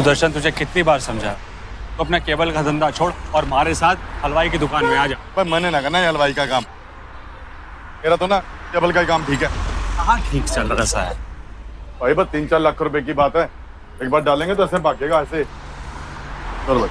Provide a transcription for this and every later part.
सुदर्शन तुझे कितनी बार समझा तो अपना केबल का धंधा छोड़ और हमारे साथ हलवाई की दुकान में आ जा। भाई मैंने ना करना ये हलवाई का काम, मेरा तो ना केबल का ही काम ठीक है। हाँ ठीक चल रहा है भाई बस 3-4 लाख रुपए की बात है, एक बार डालेंगे तो ऐसे भागेगा ऐसे। चलो भाई।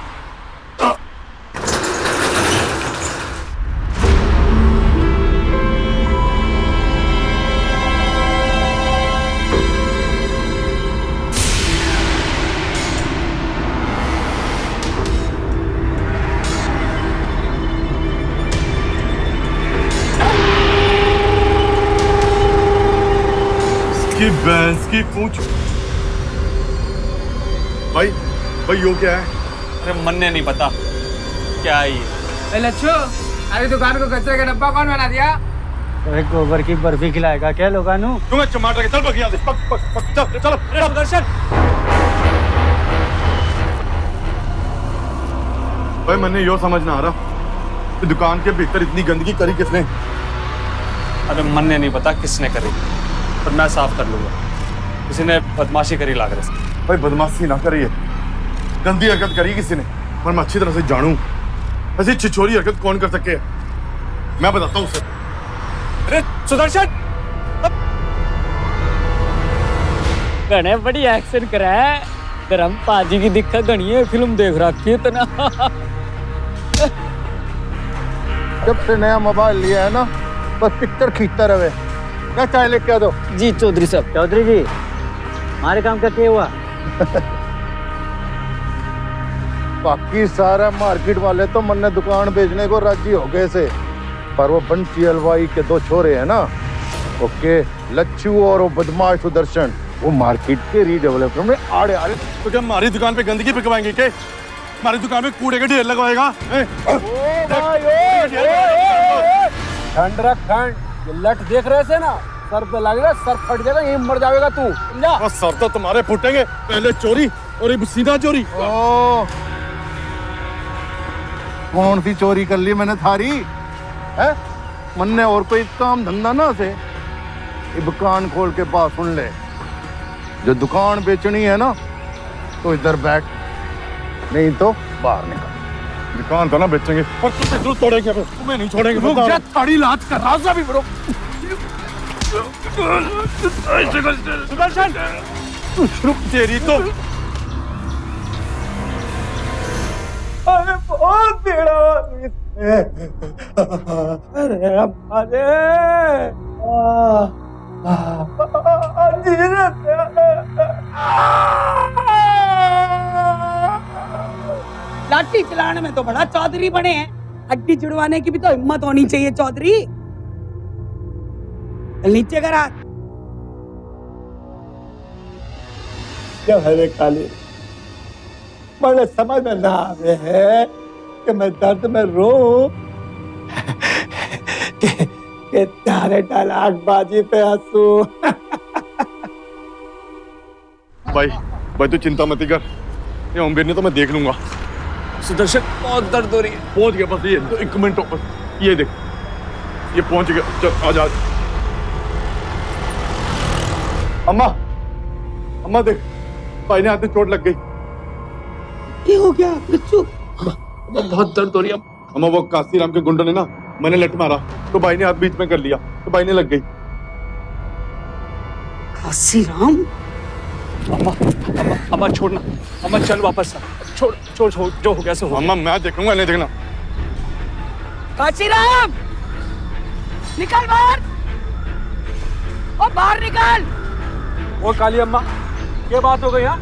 की भैंस की पूंछ। भाई भाई यो क्या है? अरे मन ने नहीं पता क्या है ये। लच्छू, अरे दुकान को कचरे का डब्बा कौन बना दिया? तो एक गोबर की बर्फी खिलाएगा क्या लोगानू? क्यों टमाटर के चल पक यहाँ से, पक पक पक चल चलो। अरे सुदर्शन भाई मैंने यो समझ ना आ रहा कि दुकान के भीतर इतनी गंदगी करी किसने? अरे मन ने नहीं पता किसने करी, पर मैं साफ कर लूंगा। किसी ने बदमाशी करी लाग रहे। भाई बदमाशी ना करिए, गंदी हरकत करी किसी ने, पर मैं अच्छी तरह से जानूं ऐसी छिछोरी हरकत कौन कर सके। मैं बताता हूँ उसे। अरे सुदर्शन घने बड़ी एक्शन करा है, धर्म पाजी की दिक्कत घनी है, फिल्म देख रखी है इतना। जब से नया मोबाइल लिया है ना, बस पिक्चर खींचता रहे। क्या चाय लेके आ दो। जी चौधरी साहब। चौधरी जी हमारे काम का क्या हुआ? बाकी सारा मार्केट वाले तो मन ने दुकान बेचने को राजी हो गए से, पर वो बंटी हलवाई के दो छोरे हैं ना, ओके लच्छू और वो बदमाश सुदर्शन, वो मार्केट के रीडेवलपमेंट में आड़े आ रहे। तो क्या हमारी दुकान पे गंदगी पिकवाएंगे क्या? हमारी दुकान में कूड़े का ढेर लगवाएगा? ठंड रख ठंड, ये लट देख रहे थे ना, सर पे लगेगा, सर फट जाएगा, यहीं मर जाएगा तू, समझा? सर तो तुम्हारे फूटेंगे, पहले चोरी और ये सीधा चोरी। कौन सी चोरी कर ली मैंने थारी है? मन ने और कोई काम धंधा ना से ये दुकान खोल के पास सुन ले, जो दुकान बेचनी है ना तो इधर बैठ, नहीं तो बाहर निकल। दुकान तो ना बेचेंगे और तुम्हें जरूर तोड़ेंगे, तुम्हें नहीं छोड़ेंगे। रुक जा, थाड़ी लात कर रहा था अभी ब्रो। सुदर्शन रुक तेरी तो। अरे बहुत बेड़ा अरे अरे लाठी चलाने में तो बड़ा चौधरी बने हैं, हड्डी जुड़वाने की भी तो हिम्मत होनी चाहिए चौधरी। नीचे करा क्या है काली, बड़े समझ में ना आवे है कि मैं दर्द में रो कि तारे तलाकबाजी पे हंसू। भाई भाई तू चिंता मत कर, ये ओमवीर ने तो मैं देख लूंगा। सुदर्शन बहुत दर्द हो रही है। पहुंच गया बस, ये तो 1 मिनट बस, ये देख ये पहुंच गया। चल आजा। अम्मा अम्मा देख, भाई ने हाथ में चोट लग गई। ये हो गया बच्चू? बहुत दर्द हो रही है। अम्मा वो काशीराम के गुंडों ने ना, मैंने लट मारा तो भाई ने हाथ बीच में कर लिया, तो भाई ने लग गई। काशीराम? अम्मा छोड़ना, अम्मा चल वापस आ। छोड़ छोड़ छोड़, जो हो गया सो हो। अम्मा मैं देखूंगा, नहीं देखना। काशीराम निकल बाहर, ओ बाहर निकल। ओ काली अम्मा, ये बात हो गई? हाँ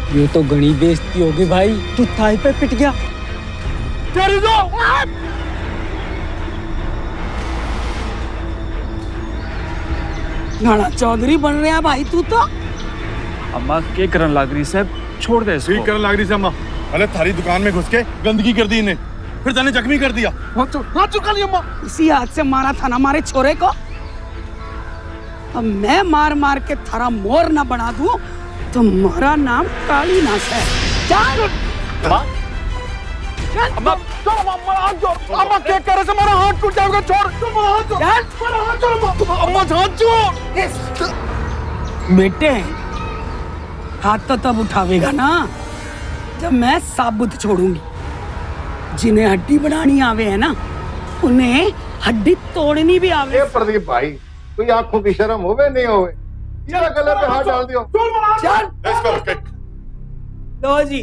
ये तो घनी बेइज्जती होगी भाई, तू थाई पे पिट गया। तेरी दो नाना चौधरी बन रहा भाई तू तो। अम्मा के करन लाग रही साहब, छोड़ दे इसको। ठीक करने लग रही थी अम्मा, अरे थारी दुकान में घुस के गंदगी कर दी इन्हें, फिर जाने जख्मी कर दिया। हाथ चुका लिया अम्मा, इसी हाथ से मारा था ना हमारे छोरे को। अब मैं मार मार के थारा मोर ना बना दूं तो तुम्हारा नाम काली नास है। चल अम्मा अम्मा क्या कर रहे थे? मेरा हाथ टूट जाएगा, छोड़ मेरा हाथ छोड़। अम्मा हाथ छोड़। बेटे हाथ तो तब उठावेगा ना जब मैं साबुत छोड़ूंगी। जिन्हें हड्डी बनानी आवे है ना, उन्हें हड्डी तोड़नी भी आवे। ये प्रदीप भाई, कोई आंखों की शर्म होवे नहीं होवे, ये गले पे हाथ डाल दियो। चल Let's go, okay. लो जी,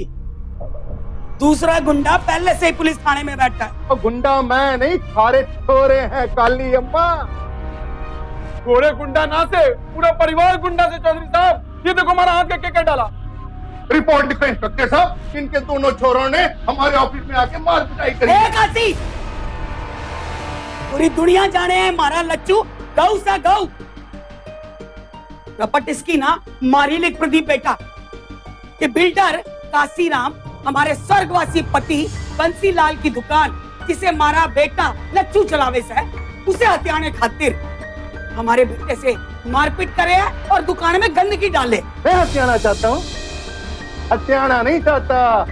दूसरा गुंडा पहले से ही पुलिस थाने में बैठा है। और गुंडा मैं नहीं, सारे छोरे हैं काली अम्मा। घोड़े गुंडा ना से, पूरा परिवार गुंडा से चौधरी साहब। ये देखो हमारा हाथ के डाला। रिपोर्ट लिखो इंस्पेक्टर साहब, इनके दोनों छोरों ने हमारे ऑफिस में आके मार पिटाई करी। काशी, पूरी दुनिया जाने है हमारा लच्चू गौ सा गौ। रपट इसकी ना मारी लिख प्रदीप बेटा कि बिल्डर काशीराम हमारे स्वर्गवासी पति बंसीलाल की दुकान जिसे मारा बेटा लच्चू चलावे से उसे हथियाने खातिर हमारे बेटे से मारपीट करे और दुकान में गंदगी डाले। मैं हथियाना चाहता हूँ, हथियाना नहीं चाहता,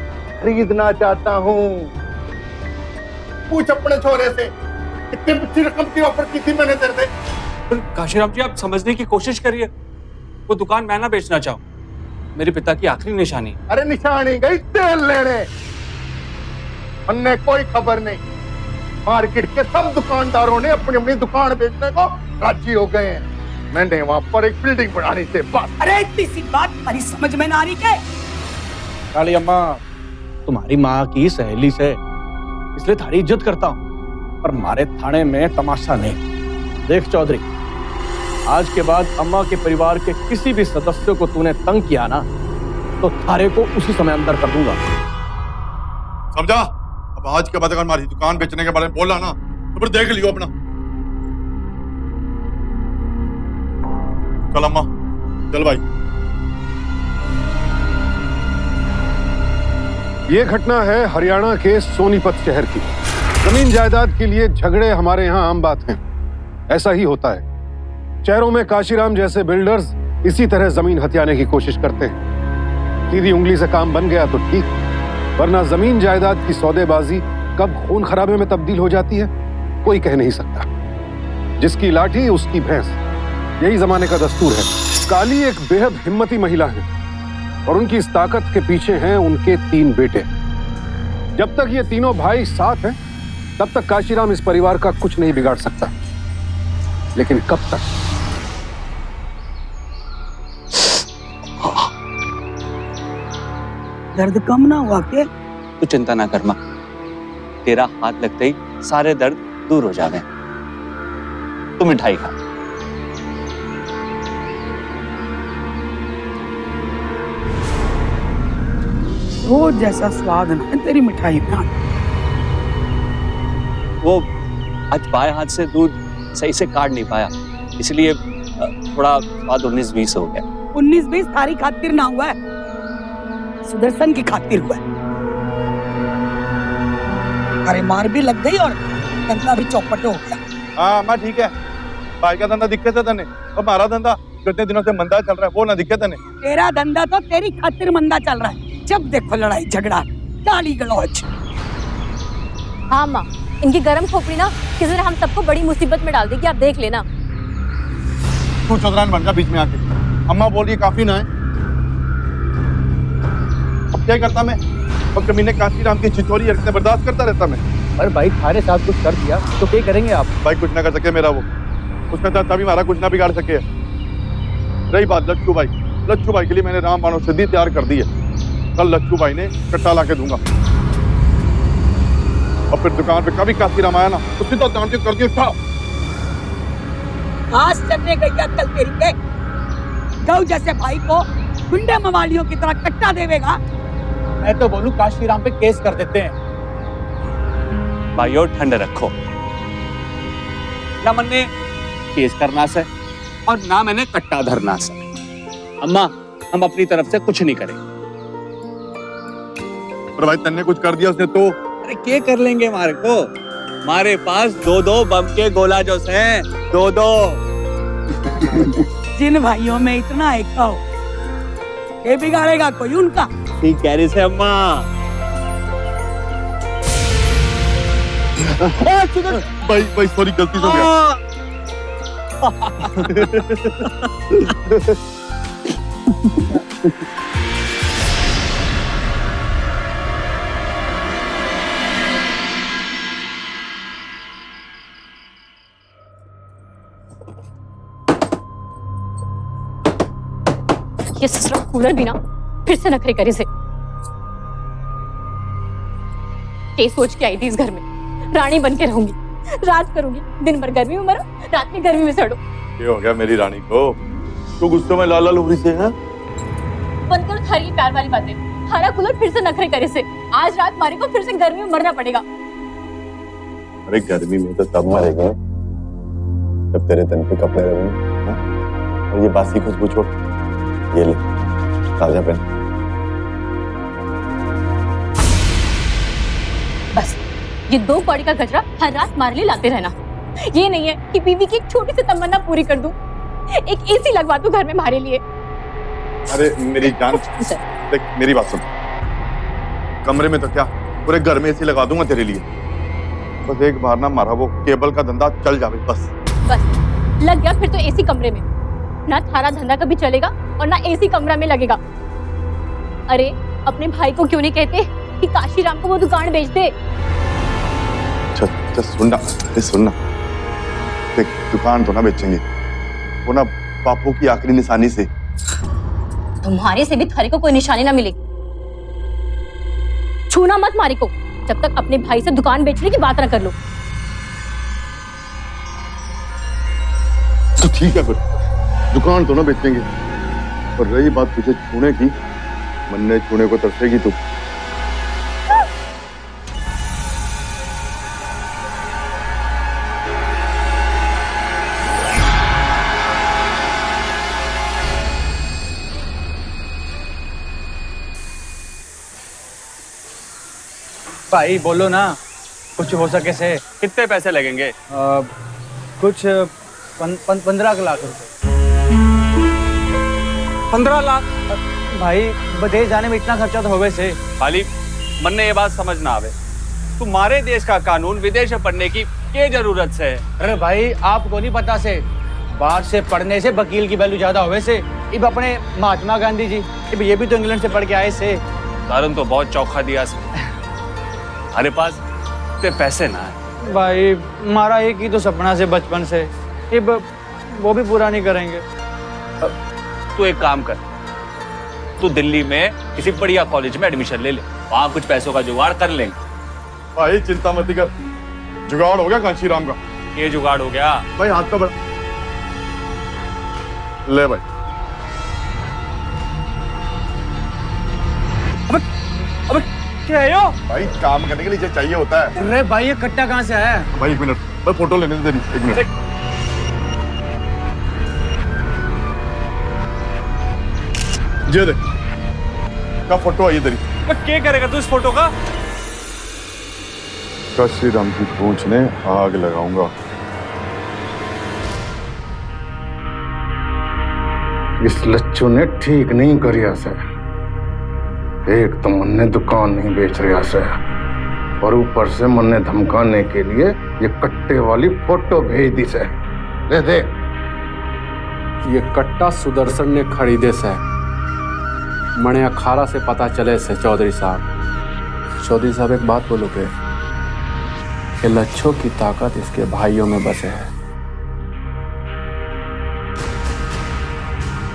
खरीदना चाहता हूँ। पूछ अपने छोरे से कितनी बच्ची रकम की ऑफर की थी मैंने तेरे से। काशीराम जी, आप समझने की कोशिश करिए। वो दुकान मैं ना बेचना चाहूं, मेरे पिता की आखिरी निशानी। अरे निशानी गई तेल लेने, हमने कोई खबर नहीं। मार्केट के सब दुकानदारों ने अपनी अपनी दुकान बेचने को राजी हो गए हैं। मैंने वहां पर एक बिल्डिंग बनानी थी बस। अरे इतनी सी बात हमारी समझ में ना आ रही क्या? काली अम्मा, तुम्हारी माँ की सहेली से इसलिए थारी इज्जत करता हूँ, पर मारे थाने में तमाशा नहीं। देख चौधरी, आज के बाद अम्मा के परिवार के किसी भी सदस्य को तूने तंग किया ना, तो थारे को उसी समय अंदर कर दूंगा। समझा? अब आज के बाद अगर हमारी दुकान बेचने के बारे में बोला ना, तो फिर देख लियो अपना। चल अम्मा, चल भाई। ये घटना है हरियाणा के सोनीपत शहर की। जमीन जायदाद के लिए झगड़े हमारे यहाँ आम बात हैं। ऐसा ही होता है। शहरों में काशीराम जैसे बिल्डर्स इसी तरह जमीन हथियाने की कोशिश करते हैं। सीधी उंगली से काम बन गया तो ठीक, वरना जमीन जायदाद की सौदेबाजी कब खून खराबे में तब्दील हो जाती है कोई कह नहीं सकता। जिसकी लाठी उसकी भैंस, यही जमाने का दस्तूर है। काली एक बेहद हिम्मती महिला है और उनकी इस ताकत के पीछे हैं उनके 3 बेटे। जब तक ये तीनों भाई साथ हैं, तब तक काशीराम इस परिवार का कुछ नहीं बिगाड़ सकता। लेकिन कब तक? दर्द कम ना हुआ के? तू चिंता ना कर मां, तेरा हाथ लगते ही सारे दर्द दूर हो जावे। तू मिठाई खा। रोज जैसा स्वाद ना है तेरी मिठाई में। वो आज बाएं हाथ से दूध सही से काट नहीं पाया, इसलिए थोड़ा स्वाद 19-20 हो गया। 19-20 तारी खातिर ना हुआ है, सुदर्शन की खातिर हुआ है। अरे मार भी लग गई और धंधा भी चौपट हो गया। हाँ माँ ठीक है, भाई का धंधा दिखे था तने, और हमारा धंधा कितने दिनों से मंदा चल रहा है वो ना दिखे तने। तेरा धंधा तो तेरी खातिर मंदा चल रहा है। जब देखो लड़ाई झगड़ा, गाली गलौज। हाँ माँ, इनकी गरम खोपड़ी ना किसी ने हम सबको बड़ी मुसीबत में डाल देगी, आप देख लेना। तू चौधरान बन जा बीच में आके। अम्मा बोल रही है काफी ना है, अब क्या करता मैं? अब कमीने काशीराम की छिछोरी हरकतें बर्दाश्त करता रहता मैं। अरे भाई, थारे साथ कुछ कर दिया तो क्या करेंगे आप? भाई कुछ ना कर सके मेरा वो, उसका चाहता भी हमारा कुछ ना बिगाड़ सके। रही बात लच्छू भाई के लिए मैंने राम बाण औषधि तैयार कर दी है। कल लच्छू भाई ने कट्टा ला के दूंगा, और फिर दुकान पे कभी काशीराम आया ना तो सीधा दांत कर दिया उठा। आज चलने गई कल तेरी के गौ जैसे भाई को गुंडे मवालियों की तरह कट्टा देवेगा। मैं तो बोलूं काशीराम पे केस कर देते हैं। भाइयों ठंड रखो ना, मैंने केस करना से और ना मैंने कट्टा धरना से। अम्मा, हम अपनी तरफ से कुछ नहीं करेंगे। पर भाई तन्ने कुछ कर दिया उसने तो। अरे क्या कर लेंगे हमारे को? हमारे पास 2-2 बम के गोला जोश हैं, 2-2। जिन भाइयों में इतना एकता हो, ये बिगाड़ेगा कोई उनका? ठीक कह रही से अम्मा। भाई सॉरी, गलती से हो गया। ये ससुरा कूलर भी ना फिर से नखरे करे से। ये सोच के आई थी इस घर में रानी बन के रहूंगी, राज करूंगी, दिन भर गर्मी में मरो, रात में गर्मी में सड़ो। ये हो गया मेरी रानी को? तू गुस्से में लाल लाल हो रही से है? बंद करो थारी प्यार वाली बातें। थारा कूलर फिर से नखरे करे से। आज रात मारे को फिर से गर्मी में मरना पड़ेगा। अरे गर्मी में तो तब मरेगा जब तेरे तन पे कपड़े रहेंगे। और ये बासी खुशबू छोड़, ये ले ताजा पहन। बस ये 2 कौड़ी का गजरा हर रात मार लिए लाते रहना। ये नहीं है कि बीवी की एक छोटी सी तमन्ना पूरी कर दूं, एक एसी लगवा दूं घर में हमारे लिए। अरे मेरी जान, देख मेरी बात सुन। कमरे में तो क्या, पूरे घर में एसी लगा दूंगा तेरे लिए। बस एक बार ना मारा वो केबल का धंधा चल जावे बस। बस लग गया फिर तो एसी कमरे में। ना थारा धंधा कभी चलेगा और ना एसी कमरा में लगेगा। अरे अपने भाई को क्यों नहीं कहते कि काशीराम को वो दुकान बेच दे। अच्छा सुनना, सुनना देख, दुकान तो ना बेचेंगे, वो ना बापू की आखिरी निशानी से। तुम्हारे से भी थारे को कोई निशानी ना मिलेगी। छूना मत मारी को जब तक अपने भाई से दुकान बेचने की बात ना कर लो। तो ठीक है फिर, दुकान तो ना बेचेंगे, पर रही बात तुझे छूने की, मन्ने छूने को तरसेगी तू। भाई बोलो ना, कुछ हो सके से। कितने पैसे लगेंगे? कुछ 15 लाख रुपए। 15 लाख? भाई विदेश जाने में इतना खर्चा तो होवे से। खाली मन ने ये बात समझ ना आवे, तुम्हारे देश का कानून विदेश में पढ़ने की क्या जरूरत से है? अरे भाई आपको नहीं पता से, बाहर से पढ़ने से वकील की वैल्यू ज्यादा होवे से। अब अपने महात्मा गांधी जी, अब ये भी तो इंग्लैंड से पढ़ के आए से। कारण तो बहुत चौखा दिया से। हमारे पास इतने पैसे ना है। भाई हमारा एक ही तो सपना से बचपन से, अब वो भी पूरा नहीं करेंगे। तू एक काम कर, तू दिल्ली में किसी बढ़िया कॉलेज में एडमिशन ले ले, वहां कुछ पैसों का जुगाड़ कर लेंगे। भाई चिंता मत कर, जुगाड़ हो गया कांशीराम का। ये जुगाड़ हो गया भाई, हाथ तो बढ़ा ले भाई। अब क्या है यो? भाई काम करने के लिए चाहिए होता है। अरे भाई ये कट्टा कहाँ से आया? भाई 1 मिनट, मैं फोटो लेने दे, 1 मिनट। ये देख का फोटो है, ये तेरी। क्या करेगा तू इस फोटो का? काशीराम की पूंछ ने आग लगाऊंगा। इस लच्चू ने ठीक नहीं करिया से। एक तो मन्ने दुकान नहीं बेच रहा से, और ऊपर से मन्ने धमकाने के लिए ये कट्टे वाली फोटो भेज दी से। दे दे। ये कट्टा सुदर्शन ने खरीदे से। मने अखाड़ा से पता चले से चौधरी साहब एक बात बोलोगे कि लच्छों की ताकत इसके भाइयों में बसे है।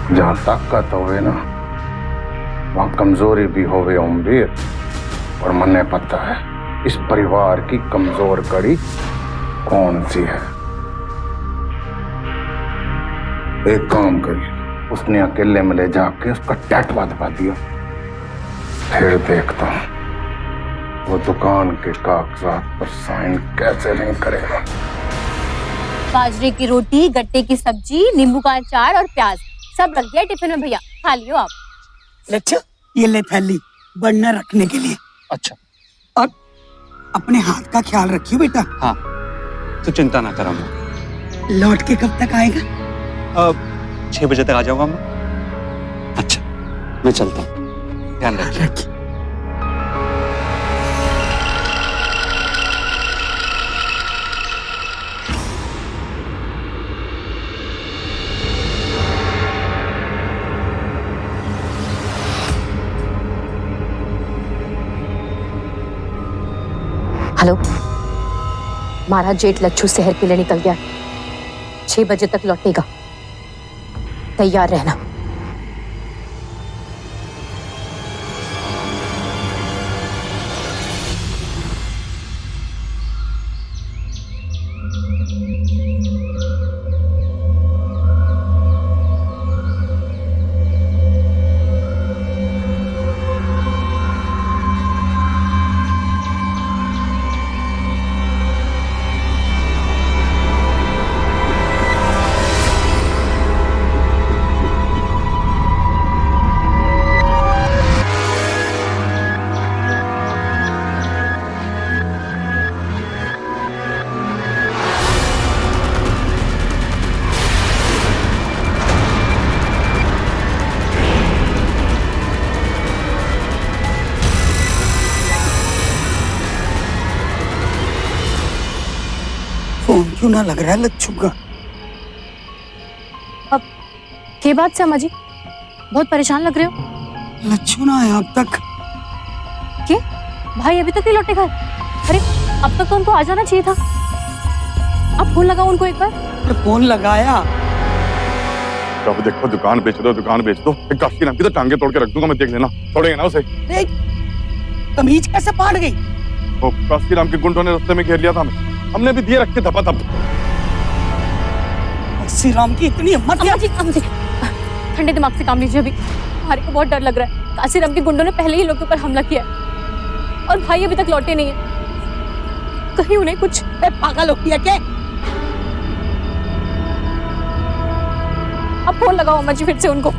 जहां ताकत होवे ना, वहां कमजोरी भी होवे ओमवीर। और मन्ने पता है इस परिवार की कमजोर कड़ी कौन सी है। एक काम करिए, उसने अकेले में ले जाके उसका टैटवा दबा दिया, फिर देखता हूं वो दुकान के कागजात पर साइन कैसे नहीं करेगा। बाजरे की रोटी, गट्टे की सब्जी, नींबू का अचार और प्याज सब रख दिया टिफिन में भैया, खा लियो आप। लच्छू ये ले थैली बढ़ना रखने के लिए। अच्छा, और अपने हाथ का ख्याल रखियो बेटा। हाँ तो चिंता ना करो मैं। लौट के कब तक आएगा? 6 बजे तक आ जाऊंगा मैं। अच्छा मैं चलता हूँ, ध्यान रखिए। हेलो, महाराज जेठ लच्छू शहर के लिए निकल गया, 6 बजे तक लौटेगा, तैयार रहना। लच्छू ना लग रहा है, लच्छू का। अब के बात से अम्मा जी बहुत परेशान लग रहे हो। लच्छू ना आया अब तक। क्या भाई अभी तक नहीं लौटे घर? अरे अब तक तो उनको आ जाना चाहिए था। आप फोन लगाओ उनको एक बार। अरे फोन लगाया। अब देखो दुकान बेच दो, दुकान बेच दो। एक काशी नाम की तो टांगे तोड़ के रख दूंगा मैं, देख लेना। छोड़ेंगे ना उसे। तमीज कैसे पाट गई? वो काशी नाम के गुंडों ने रास्ते में घेर लिया था हमें, हमने भी दिए रख के धपा धप। काशी राम की इतनी हिम्मत है? अम्मा जी ठंडे दिमाग से काम लीजिए। अभी हमारे को बहुत डर लग रहा है। काशीराम के गुंडों ने पहले ही लोगों के ऊपर हमला किया है और भाई अभी तक लौटे नहीं है। कहीं उन्हें कुछ पागल हो गया क्या? अब फोन लगाओ अम्मा जी फिर से उनको।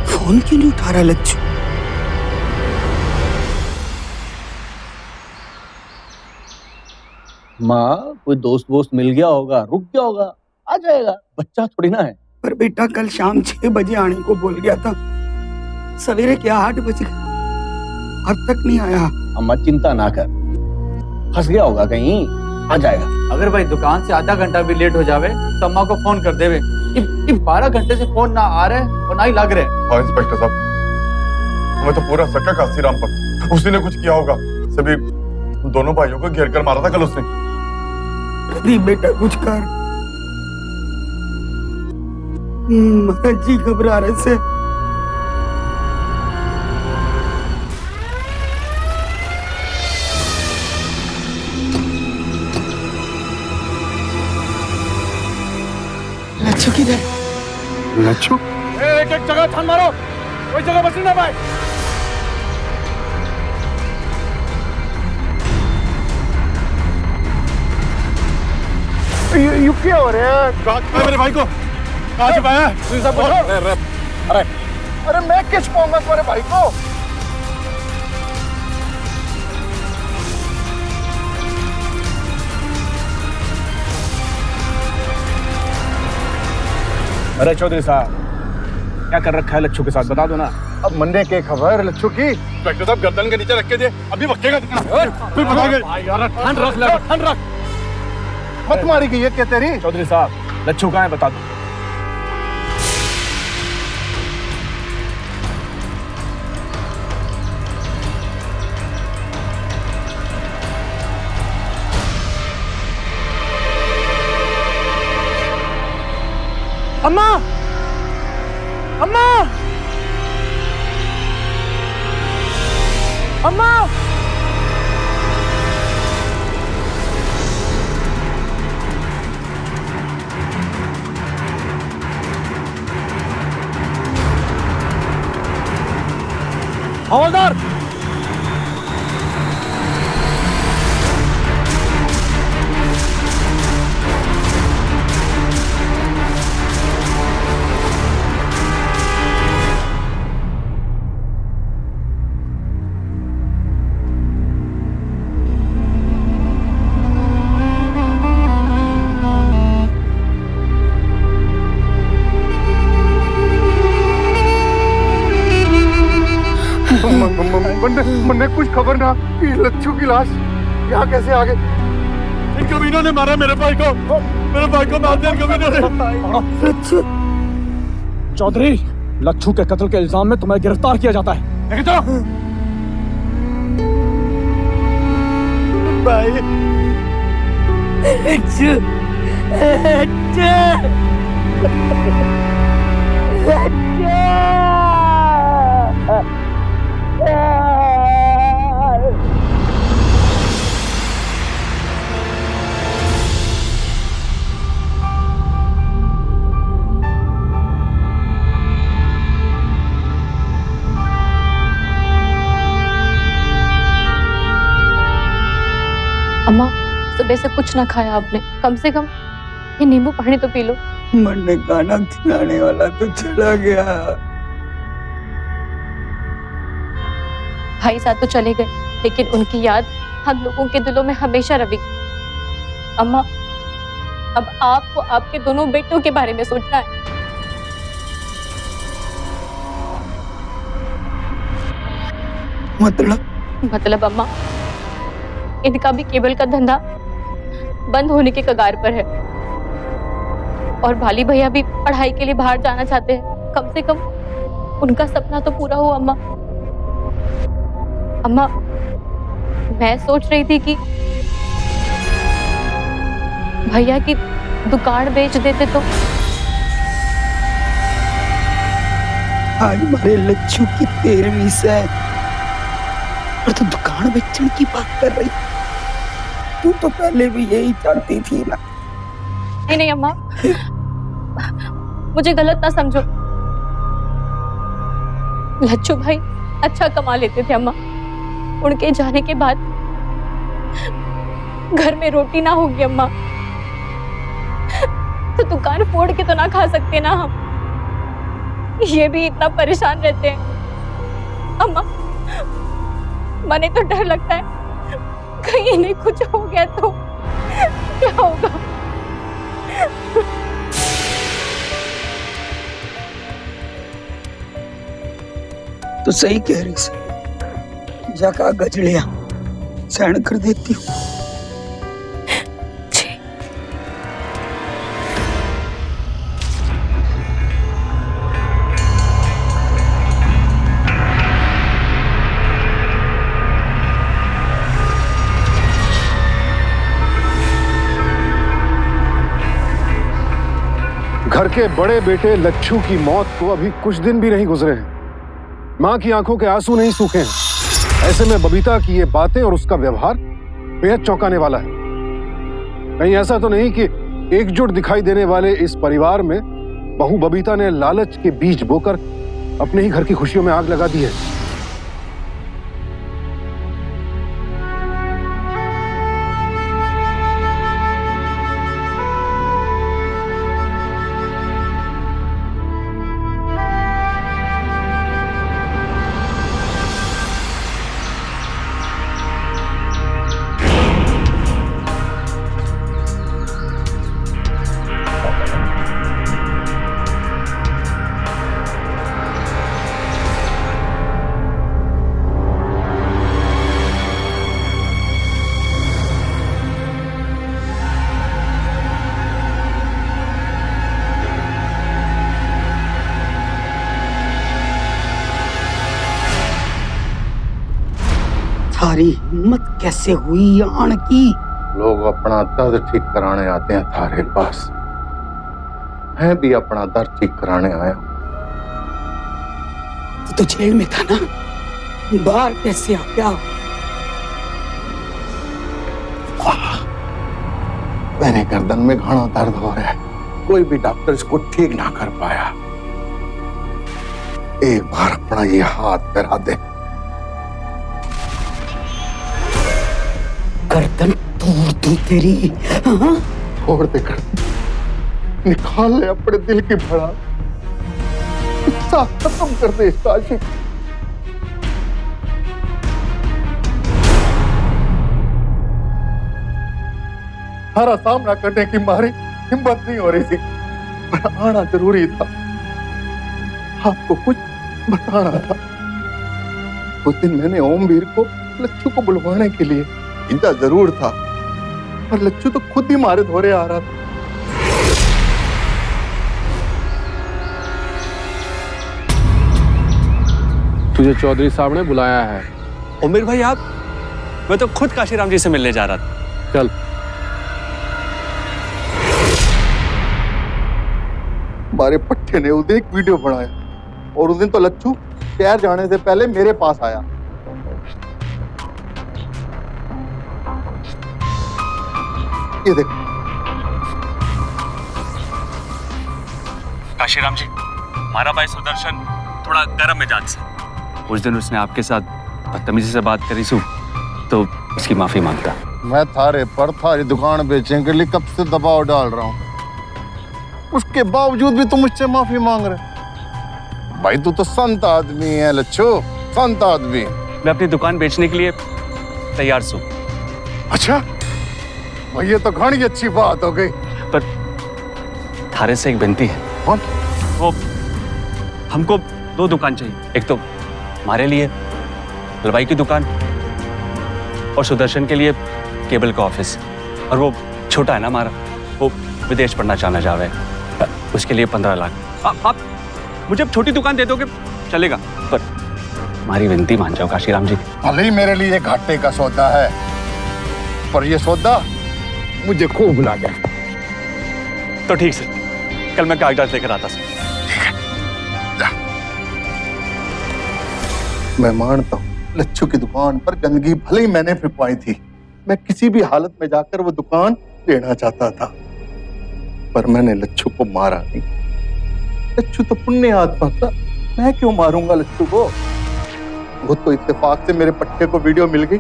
फोन क्यों नहीं उठा रहा लच्छू? माँ कोई दोस्त वोस्त मिल गया होगा, रुक गया होगा, आ जाएगा, बच्चा थोड़ी ना है। पर बेटा कल शाम 6 बजे आने को बोल गया था, सवेरे क्या 8 बज गए, अब तक नहीं आया। अम्मा चिंता ना कर, फंस गया होगा कहीं, आ जाएगा। अगर भाई दुकान से आधा घंटा भी लेट हो जावे तो अम्मा को फोन कर देवे। 12 घंटे से फोन ना आ रहे और ना ही लग रहे। हाँ इंस्पेक्टर साहब, हमें तो पूरा शक है काशी राम पर। उसी ने कुछ किया होगा। सभी दोनों भाइयों को घेर कर मारा था कल उसने। नहीं बेटा कुछ कर, महाराज जी घबरा रहे से। लच्छू किधर? लच्छू एक एक जगह ठान मारो, कोई जगह बच ना पाए। यू क्या हो रहा है? कहाँ छुपाया मेरे भाई को? कहाँ छुपाया? अरे मैं किस छुपाऊंगा तुम्हारे भाई को? अरे चौधरी साहब, क्या कर रखा है लच्छू के साथ, बता दो ना। अब मंडे के खबर लच्छू की। इंस्पेक्टर साहब गर्दन के नीचे रख के दे, अभी भक्केगा दिखना। फिर बताओगे। ठंड रख ले, ठंड रख। मत मारी गई है क्या तेरी? चौधरी साहब लच्छू कहाँ है बता दो। अम्मा, अम्मा, अम्मा, हवलदार, मन्ने कुछ खबर ना कि लच्छू की लाश यहाँ कैसे आ गई? इन कमीनों ने मारा मेरे भाई को, मेरे भाई को मार दिया इन कमीनों ने। लच्छू चौधरी, लच्छू के कत्ल के इल्जाम में तुम्हें गिरफ्तार किया जाता है। लेके चलो। भाई, लच्छू, अम्मा सुबह से कुछ ना खाया आपने, कम से कम ये नींबू पानी तो पी लो। मैंने खाना खिलाने वाला तो चला गया। भाई साहब तो चले गए, लेकिन उनकी याद हम लोगों के दिलों में हमेशा रहेगी। अम्मा अब आपको आपके दोनों बेटों के बारे में सोचना है। मतलब अम्मा, इनका भी केबल का धंधा बंद होने के कगार पर है और भाली भैया भी पढ़ाई के लिए बाहर जाना चाहते हैं। कम से कम उनका सपना तो पूरा हो अम्मा। अम्मा, मैं सोच रही थी कि भैया की दुकान बेच देते तो। आज हमारे लच्छू की 13वीं से और तो दुकान बेचने की बात कर रही। तू तो पहले भी यही चाहती थी ना। नहीं नहीं अम्मा, मुझे गलत ना समझो। लच्छू भाई अच्छा कमा लेते थे अम्मा। उनके जाने के बाद घर में रोटी ना होगी अम्मा, तो दुकान फोड़ के तो ना खा सकते ना हम। ये भी इतना परेशान रहते हैं अम्मा। मने तो डर लगता है कहीं इन्हें कुछ हो गया तो क्या होगा। तो सही कह रही से, जाका गजलिया सहन कर देती हूँ। घर के बड़े बेटे लच्छू की मौत को अभी कुछ दिन भी नहीं गुजरे हैं। मां की आंखों के आंसू नहीं सूखे हैं। ऐसे में बबीता की ये बातें और उसका व्यवहार बेहद चौंकाने वाला है। कहीं ऐसा तो नहीं कि एकजुट दिखाई देने वाले इस परिवार में बहू बबीता ने लालच के बीज बोकर अपने ही घर की खुशियों में आग लगा दी है। थारी हिम्मत कैसे हुई आन की? लोग अपना दर्द ठीक कराने आते हैं थारे पास। मैं भी अपना दर्द ठीक कराने आया हूं। तो जेल में था ना, बाहर कैसे आ गया? मेरे गर्दन में घना दर्द हो रहा है, कोई भी डॉक्टर इसको ठीक ना कर पाया। एक बार अपना ये हाथ फैला दे। गर्दन तोड़ दूं तेरी। हाँ? छोड़ दे गर्दन, निकाल ले अपने दिल की भड़ा, साथ खत्म कर दे इस काशी। हरा सामना करने की मारी हिम्मत नहीं हो रही थी, पर आना जरूरी था। आपको कुछ बताना था। उस दिन मैंने ओमवीर को लच्छू को बुलवाने के लिए भेजा जरूर था, पर लच्छू तो खुद ही मारे धोरे आ रहा था। तुझे चौधरी साहब ने बुलाया है। उमेर भाई आप, मैं तो खुद काशीराम जी से मिलने जा रहा था। चल। हमारे पट्टे ने उस दिन एक वीडियो बनाया और उस दिन तो लच्छू शहर जाने से पहले मेरे पास आया। ये देखो। काशीराम जी, हमारा भाई सुदर्शन थोड़ा गर्म मिजाज से, उस दिन उसने आपके साथ बदतमीजी से बात करी सु, तो उसकी माफी मांगता। मैं थारे पर थारी दुकान बेचने के लिए कब से दबाव डाल रहा हूं, उसके बावजूद भी तुम मुझसे माफी मांग रहे। भाई तू तो संत आदमी है लच्छू, संत आदमी। मैं अपनी दुकान बेचने के लिए तैयार हूं। अच्छा, ये तो घनी अच्छी बात हो गई। पर थारे से एक विनती है। कौन? वो हमको 2 दुकान चाहिए, एक तो हमारे लिए हलवाई की दुकान और सुदर्शन के लिए केबल का ऑफिस। और वो छोटा है ना हमारा, वो विदेश पढ़ना चाहना चाह रहा है, उसके लिए 15 लाख। आप मुझे अब छोटी दुकान दे दोगे चलेगा, पर हमारी विनती मान जाओ काशीराम जी। भले ही मेरे लिए घाटे का सौदा है, पर ये सौदा मुझे खूब लगा। तो ठीक सर, कल मैं कागजात लेकर आता सर। मैं मानता हूँ लच्छू की दुकान पर गंदगी भले ही मैंने फिकवाई थी, मैं किसी भी हालत में जाकर वो दुकान लेना चाहता था, पर मैंने लच्छू को मारा नहीं। लच्छू तो पुण्य आत्मा था, मैं क्यों मारूंगा लच्छू को? वो तो इत्तेफाक से मेरे पट्टे को वीडियो मिल गई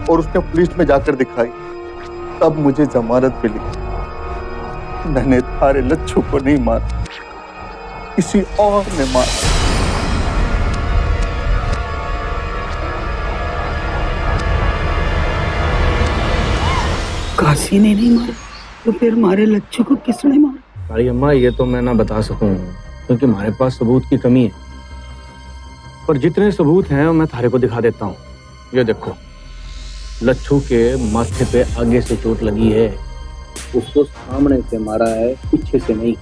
और उसने पुलिस में जाकर दिखाई, तब मुझे जमानत मिली। मैंने थारे लच्छू को नहीं मारा, किसी और ने मारा। काशी ने नहीं मारा तो फिर मारे लच्छू को किसने मारा? काली अम्मा ये तो मैं ना बता सकूं, क्योंकि हमारे पास सबूत की कमी है, पर जितने सबूत हैं मैं थारे को दिखा देता हूँ। ये देखो, लच्छू के माथे पे आगे से चोट लगी है, उसको सामने से मारा है, पीछे से नहीं।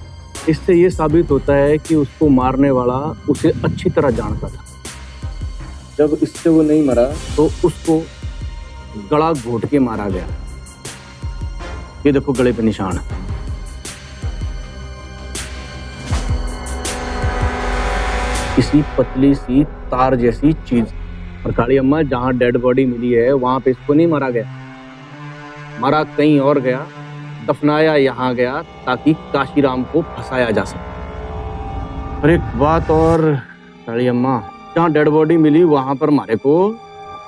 इससे ये साबित होता है कि उसको मारने वाला उसे अच्छी तरह जानता था। जब इससे वो नहीं मरा तो उसको गला घोट के मारा गया। ये देखो गले पे निशान है। किसी पतली सी तार जैसी चीज। और काली अम्मा जहां डेड बॉडी मिली है वहां पे इसको नहीं मारा गया, मारा कहीं और गया, दफनाया यहां गया ताकि काशीराम को फंसाया जा सके। और एक बात और काली अम्मा, जहां डेड बॉडी मिली वहां पर मारे को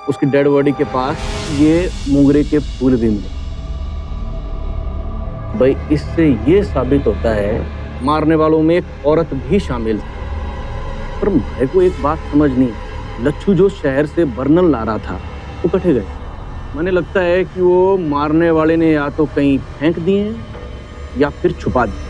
उसकी डेड बॉडी के पास ये मोगरे के फूल भी मिले। भाई इससे ये साबित होता है मारने वालों में एक औरत भी शामिल थी। पर मेरे को एक बात समझ नहीं, लच्छू जो शहर से बर्नल ला रहा था वो कटे गए। मैंने लगता है कि वो मारने वाले ने या तो कहीं फेंक दिए या फिर छुपा दिए।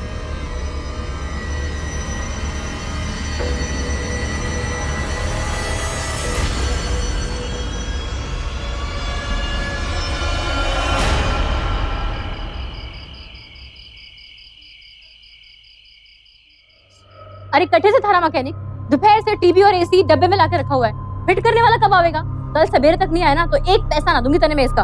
अरे कटे से थारा मैकेनिक दोपहर से टीवी और एसी डब्बे में लाके रखा हुआ है, फिट करने वाला कब आवेगा? कल सवेरे तक नहीं आया ना तो एक पैसा ना दूंगी तने मैं इसका।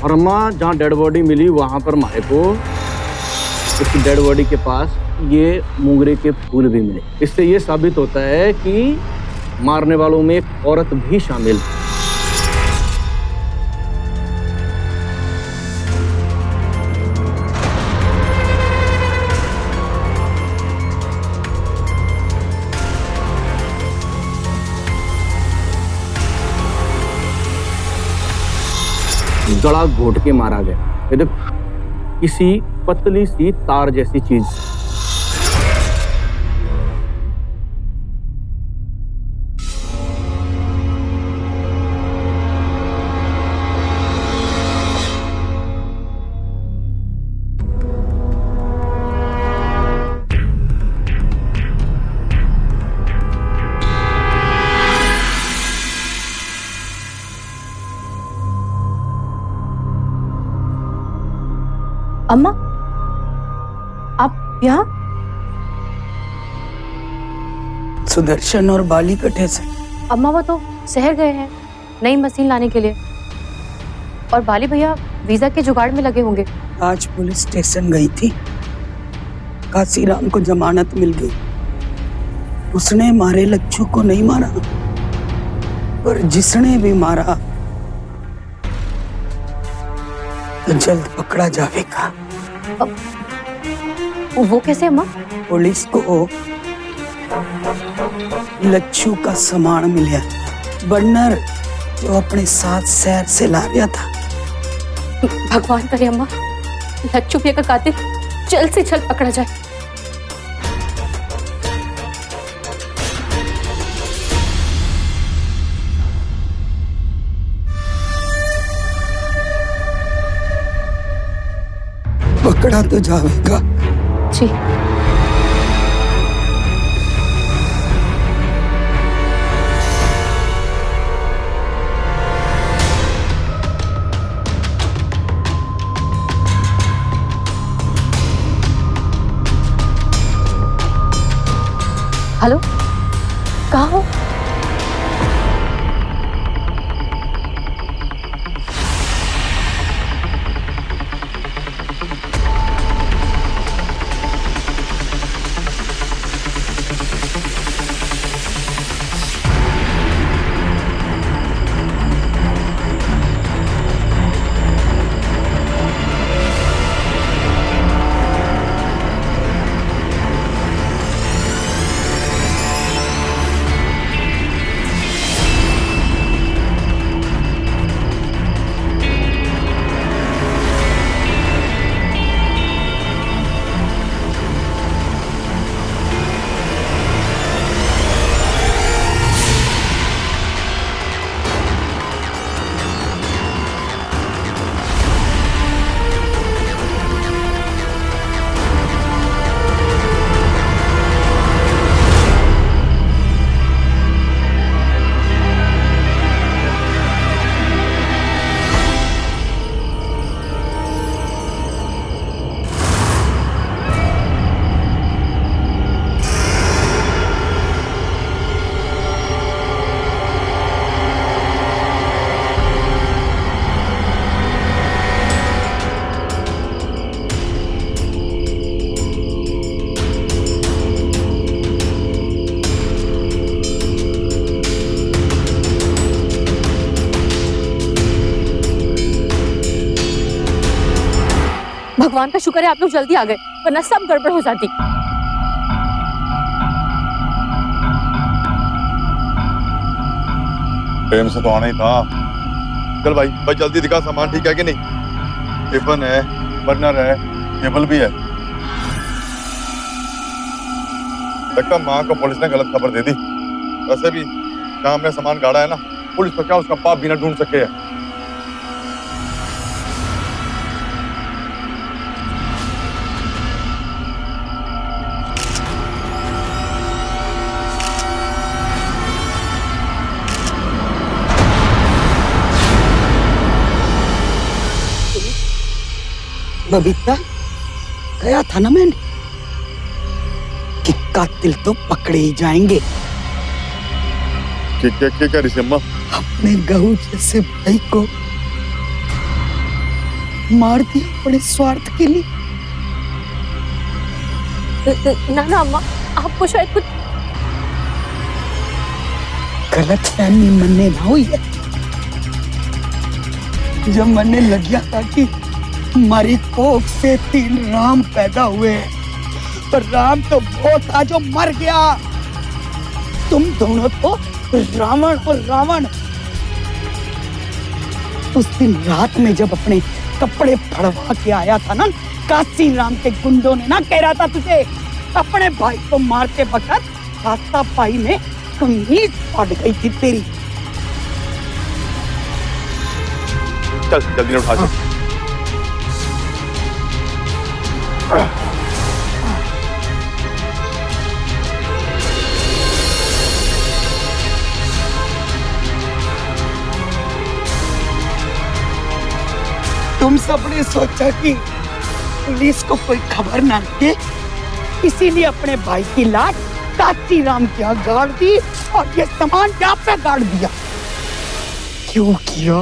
और अम्मा जहाँ डेड बॉडी मिली वहां पर मारे को उसकी डेड बॉडी के पास ये मोगरे के फूल भी मिले। इससे ये साबित होता है कि मारने वालों में एक औरत भी शामिल थी। गला घोट के मारा गया। ये देखो, किसी पतली सी तार जैसी चीज। अम्मा आप यहाँ? सुदर्शन और बाली कटे से अम्मा वो तो शहर गए हैं नई मशीन लाने के लिए, और बाली भैया वीजा के जुगाड़ में लगे होंगे। आज पुलिस स्टेशन गई थी, काशीराम को जमानत मिल गई। उसने मारे लच्छू को नहीं मारा, पर जिसने भी मारा तो जल्द पकड़ा जाएगा। वो कैसे अम्मा? पुलिस को लच्छू का सामान मिला, बर्नर जो अपने साथ शहर से ला रहा था। भगवान करे अम्मा लच्छू भैया का कातिल जल्द से जल्द पकड़ा जाए। पकड़ा तो जाएगा जी। हेलो, कहाँ हो? भगवान का शुक्र है आप लोग जल्दी आ गए, वरना सब गड़बड़ हो जाती। प्रेम से तो आना ही था। चल भाई भाई जल्दी दिखा सामान ठीक है कि नहीं। टिफिन है, बर्नर है, केबल भी है। लगता माँ को पुलिस ने गलत खबर दे दी। वैसे भी जहाँ हमने सामान गाड़ा है ना, पुलिस तो क्या उसका बाप भी ना ढूंढ सके है। बबीता, कहा था ना मैंने कि कातिल तो पकड़े ही जाएंगे। क्या कह रही थी अम्मा? अपने गहू जैसे भाई को मार दिया अपने स्वार्थ के लिए। ना ना अम्मा, आपको शायद कुछ गलत फहमी मनने ना हुई है। जब मनने लग गया था कि हमारी कोख से 3 राम पैदा हुए, पर राम तो वो था जो मर गया। तुम दोनों तो रावण और रावण। उस दिन रात में जब अपने कपड़े फड़वा के आया था ना, काशी राम के गुंडों ने ना कह रहा था तुझे अपने भाई को मारते वक्त हाथा पाई में कमीज फट गई थी तेरी। चल जल्दी उठा चल। तुम सबने सोचा कि पुलिस को कोई खबर ना दे, इसीलिए अपने भाई की लाश काशीराम क्या गाड़ दी और ये सामान यहाँ पे गाड़ दिया। क्यों किया?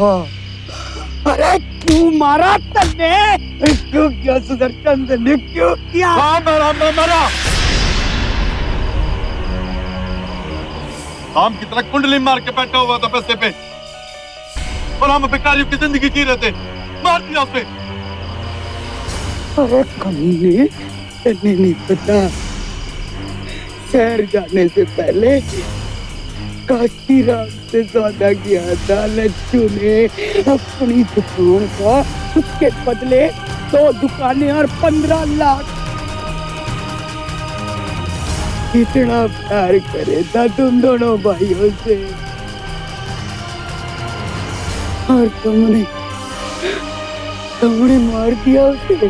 अरे क्यों मारा तन्ने? क्यों किया सुदर्शन ने? क्यों किया? हाँ मरा। हम की तरह कुंडली मार के बैठा हुआ था पैसे पे और हम बेकारियों की जिंदगी जी रहे थे। मार दिया उसे। अरे कमीने, तन्ने नहीं पता, शहर जाने से पहले काशीराम से सौदा किया था लच्छू ने अपनी दुकान का। उसके बदले 2 दुकानें और 15 लाख। कितना प्यार करे था तुम दोनों भाइयों से, और तुमने मार दिया उसे।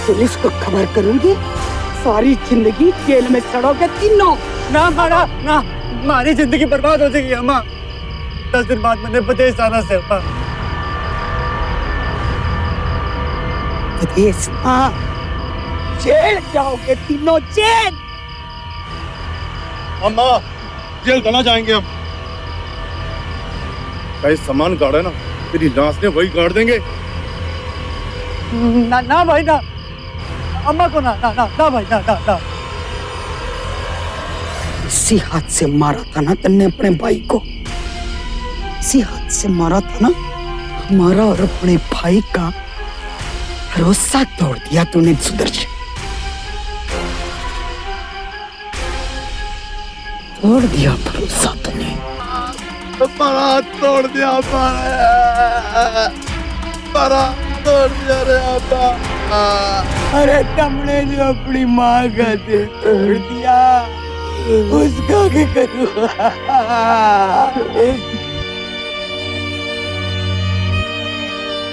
पुलिस को खबर करूंगी, सारी जिंदगी जेल में सड़ोगे तीनों। ना मारा ना, हमारी जिंदगी बर्बाद हो जाएगी अम्मा। 10 दिन बाद मैंने विदेश जाना से अम्मा। विदेश? हाँ, जेल जाओगे तीनों, जेल। अम्मा जेल तो ना जाएंगे हम। कई सामान गाड़ा ना, तेरी लाश ने वही गाड़ देंगे। ना भाई ना, अम्मा को ना भाई ना। इसी हाथ से मारा था ना तन्ने अपने भाई को। इसी हाथ से मारा था ना हमारा और अपने भाई का भरोसा तोड़ दिया तूने सुदर्शन। तोड़ दिया भरोसा तूने। हमारा तोड़ दिया, हमारा तोड़ दिया रे आपा। अरे तुमने जो अपनी माँ का दिल तोड़ दिया, उसका क्या करूँ?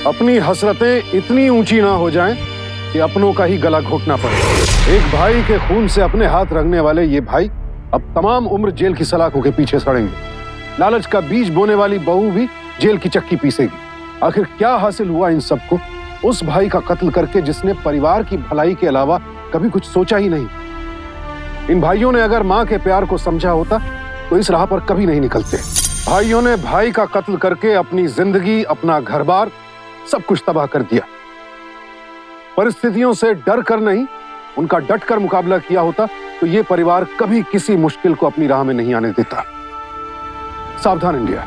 अपनी हसरतें इतनी ऊंची ना हो जाएं कि अपनों का ही गला घोटना पड़े। एक भाई के खून से अपने हाथ रंगने वाले ये भाई अब तमाम उम्र जेल की सलाखों के पीछे सड़ेंगे। लालच का बीज बोने वाली बहू भी जेल की चक्की पीसेगी। आखिर क्या हासिल हुआ इन सबको? उस भाई का कत्ल करके जिसने परिवार की भलाई के अलावा कभी कुछ सोचा ही नहीं। इन भाइयों ने अगर माँ के प्यार को समझा होता तो इस राह पर कभी नहीं निकलते। भाइयों ने भाई का कत्ल करके अपनी जिंदगी, अपना घर-बार सब कुछ तबाह कर दिया। परिस्थितियों से डर कर नहीं, उनका डट कर मुकाबला किया होता तो ये परिवार कभी किसी मुश्किल को अपनी राह में नहीं आने देता। सावधान इंडिया।